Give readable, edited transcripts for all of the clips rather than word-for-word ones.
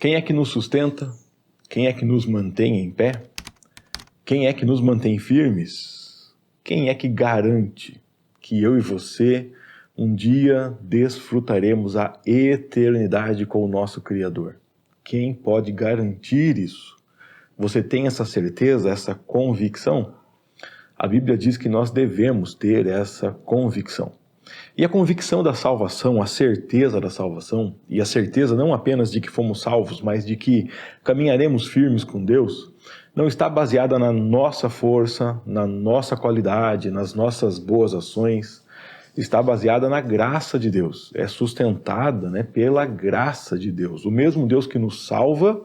Quem é que nos sustenta? Quem é que nos mantém em pé? Quem é que nos mantém firmes? Quem é que garante que eu e você um dia desfrutaremos a eternidade com o nosso Criador? Quem pode garantir isso? Você tem essa certeza, essa convicção? A Bíblia diz que nós devemos ter essa convicção. E a convicção da salvação, a certeza da salvação, e a certeza não apenas de que fomos salvos, mas de que caminharemos firmes com Deus, não está baseada na nossa força, na nossa qualidade, nas nossas boas ações. Está baseada na graça de Deus, é sustentada, pela graça de Deus. O mesmo Deus que nos salva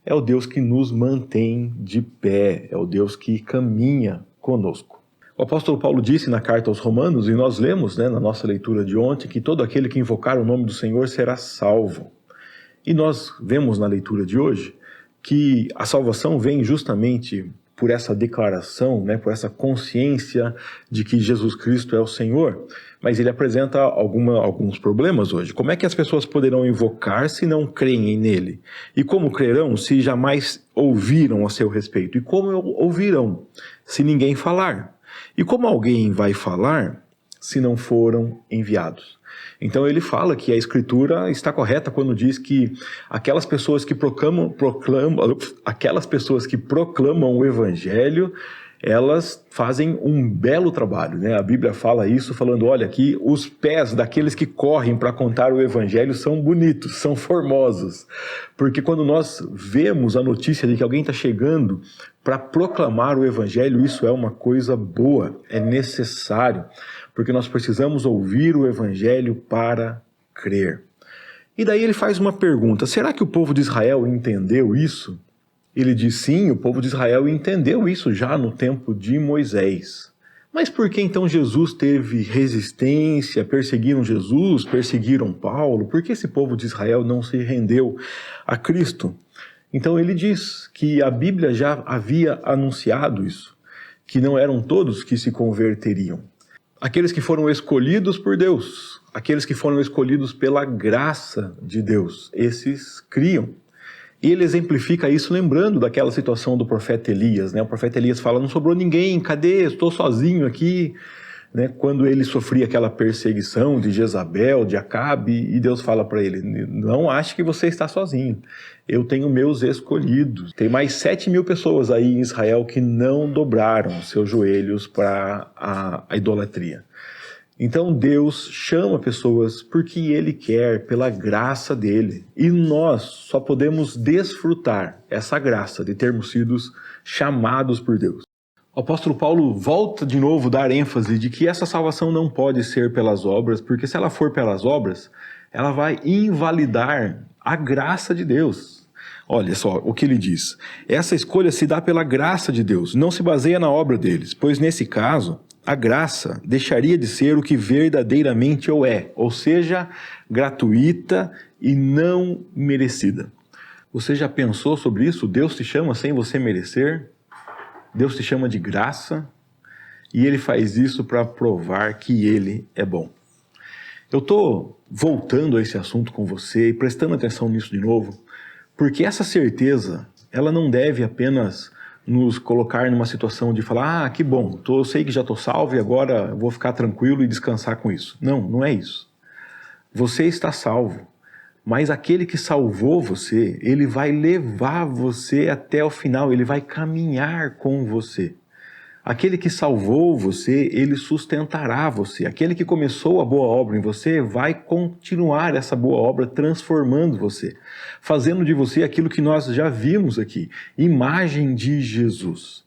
é o Deus que nos mantém de pé, é o Deus que caminha conosco. O apóstolo Paulo disse na carta aos Romanos, e nós lemos na nossa leitura de ontem, que todo aquele que invocar o nome do Senhor será salvo. E nós vemos na leitura de hoje que a salvação vem justamente por essa declaração, por essa consciência de que Jesus Cristo é o Senhor. Mas ele apresenta alguns problemas hoje. Como é que as pessoas poderão invocar se não creem nele? E como crerão se jamais ouviram a seu respeito? E como ouvirão se ninguém falar? E como alguém vai falar se não foram enviados? Então ele fala que a Escritura está correta quando diz que aquelas pessoas que proclamam o Evangelho, elas fazem um belo trabalho, A Bíblia fala isso, falando, olha, que os pés daqueles que correm para contar o Evangelho são bonitos, são formosos. Porque quando nós vemos a notícia de que alguém está chegando para proclamar o Evangelho, isso é uma coisa boa, é necessário, porque nós precisamos ouvir o Evangelho para crer. E daí ele faz uma pergunta, será que o povo de Israel entendeu isso? Ele diz sim, o povo de Israel entendeu isso já no tempo de Moisés. Mas por que então Jesus teve resistência, perseguiram Jesus, perseguiram Paulo? Por que esse povo de Israel não se rendeu a Cristo? Então ele diz que a Bíblia já havia anunciado isso, que não eram todos que se converteriam. Aqueles que foram escolhidos por Deus, aqueles que foram escolhidos pela graça de Deus, esses criam. E ele exemplifica isso lembrando daquela situação do profeta Elias. O profeta Elias fala, não sobrou ninguém, cadê? Estou sozinho aqui. Quando ele sofria aquela perseguição de Jezabel, de Acabe, e Deus fala para ele, não ache que você está sozinho, eu tenho meus escolhidos. Tem mais 7.000 pessoas aí em Israel que não dobraram seus joelhos para a idolatria. Então Deus chama pessoas porque Ele quer, pela graça dEle. E nós só podemos desfrutar essa graça de termos sido chamados por Deus. O apóstolo Paulo volta de novo a dar ênfase de que essa salvação não pode ser pelas obras, porque se ela for pelas obras, ela vai invalidar a graça de Deus. Olha só o que ele diz. Essa escolha se dá pela graça de Deus, não se baseia na obra deles, pois nesse caso, a graça deixaria de ser o que verdadeiramente ou seja, gratuita e não merecida. Você já pensou sobre isso? Deus te chama sem você merecer? Deus te chama de graça e Ele faz isso para provar que Ele é bom. Eu estou voltando a esse assunto com você e prestando atenção nisso de novo, porque essa certeza, ela não deve apenas nos colocar numa situação de falar, que bom, eu sei que já estou salvo e agora eu vou ficar tranquilo e descansar com isso. Não, não é isso. Você está salvo, mas aquele que salvou você, ele vai levar você até o final, ele vai caminhar com você. Aquele que salvou você, ele sustentará você. Aquele que começou a boa obra em você, vai continuar essa boa obra transformando você, fazendo de você aquilo que nós já vimos aqui, imagem de Jesus.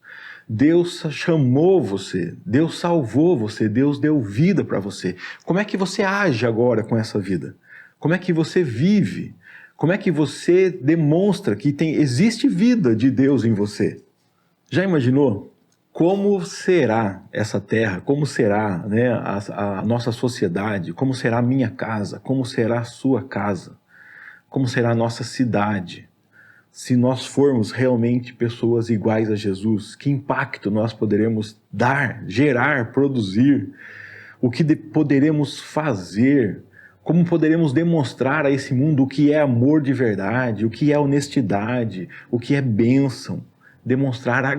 Deus chamou você, Deus salvou você, Deus deu vida para você. Como é que você age agora com essa vida? Como é que você vive? Como é que você demonstra que existe vida de Deus em você? Já imaginou? Como será essa terra? Como será a nossa sociedade? Como será a minha casa? Como será a sua casa? Como será a nossa cidade? Se nós formos realmente pessoas iguais a Jesus, que impacto nós poderemos dar, gerar, produzir? O que poderemos fazer Como poderemos demonstrar a esse mundo o que é amor de verdade, o que é honestidade, o que é bênção? Demonstrar a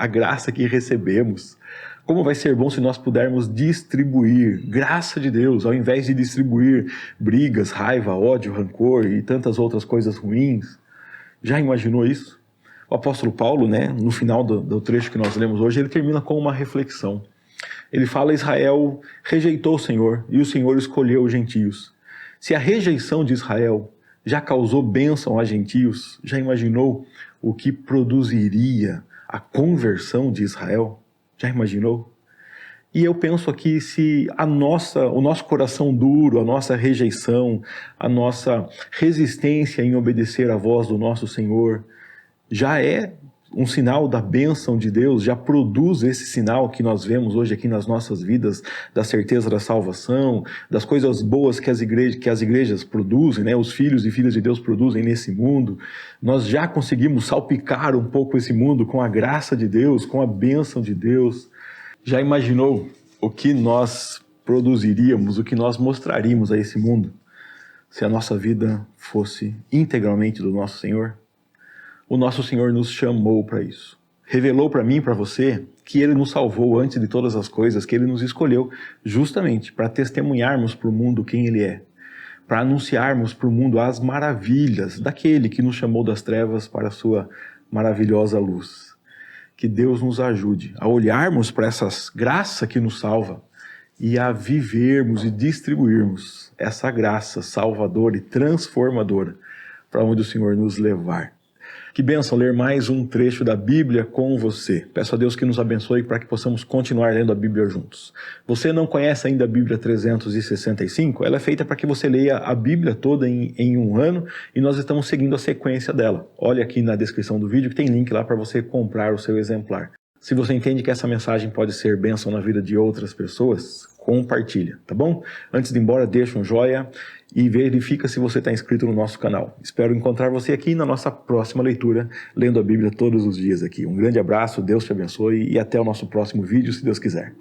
graça que recebemos. Como vai ser bom se nós pudermos distribuir graça de Deus, ao invés de distribuir brigas, raiva, ódio, rancor e tantas outras coisas ruins. Já imaginou isso? O apóstolo Paulo, no final do trecho que nós lemos hoje, ele termina com uma reflexão. Ele fala: Israel rejeitou o Senhor e o Senhor escolheu os gentios. Se a rejeição de Israel já causou bênção a gentios, já imaginou o que produziria a conversão de Israel? Já imaginou? E eu penso aqui, se o nosso coração duro, a nossa rejeição, a nossa resistência em obedecer à voz do nosso Senhor, já é um sinal da bênção de Deus, já produz esse sinal que nós vemos hoje aqui nas nossas vidas, da certeza da salvação, das coisas boas que as igrejas produzem, os filhos e filhas de Deus produzem nesse mundo. Nós já conseguimos salpicar um pouco esse mundo com a graça de Deus, com a bênção de Deus. Já imaginou o que nós produziríamos, o que nós mostraríamos a esse mundo se a nossa vida fosse integralmente do nosso Senhor? O nosso Senhor nos chamou para isso. Revelou para mim e para você que Ele nos salvou antes de todas as coisas, que Ele nos escolheu justamente para testemunharmos para o mundo quem Ele é, para anunciarmos para o mundo as maravilhas daquele que nos chamou das trevas para a sua maravilhosa luz. Que Deus nos ajude a olharmos para essa graça que nos salva e a vivermos e distribuirmos essa graça salvadora e transformadora para onde o Senhor nos levar. Que bênção ler mais um trecho da Bíblia com você. Peço a Deus que nos abençoe para que possamos continuar lendo a Bíblia juntos. Você não conhece ainda a Bíblia 365? Ela é feita para que você leia a Bíblia toda em um ano e nós estamos seguindo a sequência dela. Olha aqui na descrição do vídeo que tem link lá para você comprar o seu exemplar. Se você entende que essa mensagem pode ser bênção na vida de outras pessoas, compartilha, tá bom? Antes de ir embora, deixa um joia e verifica se você está inscrito no nosso canal. Espero encontrar você aqui na nossa próxima leitura, lendo a Bíblia todos os dias aqui. Um grande abraço, Deus te abençoe e até o nosso próximo vídeo, se Deus quiser.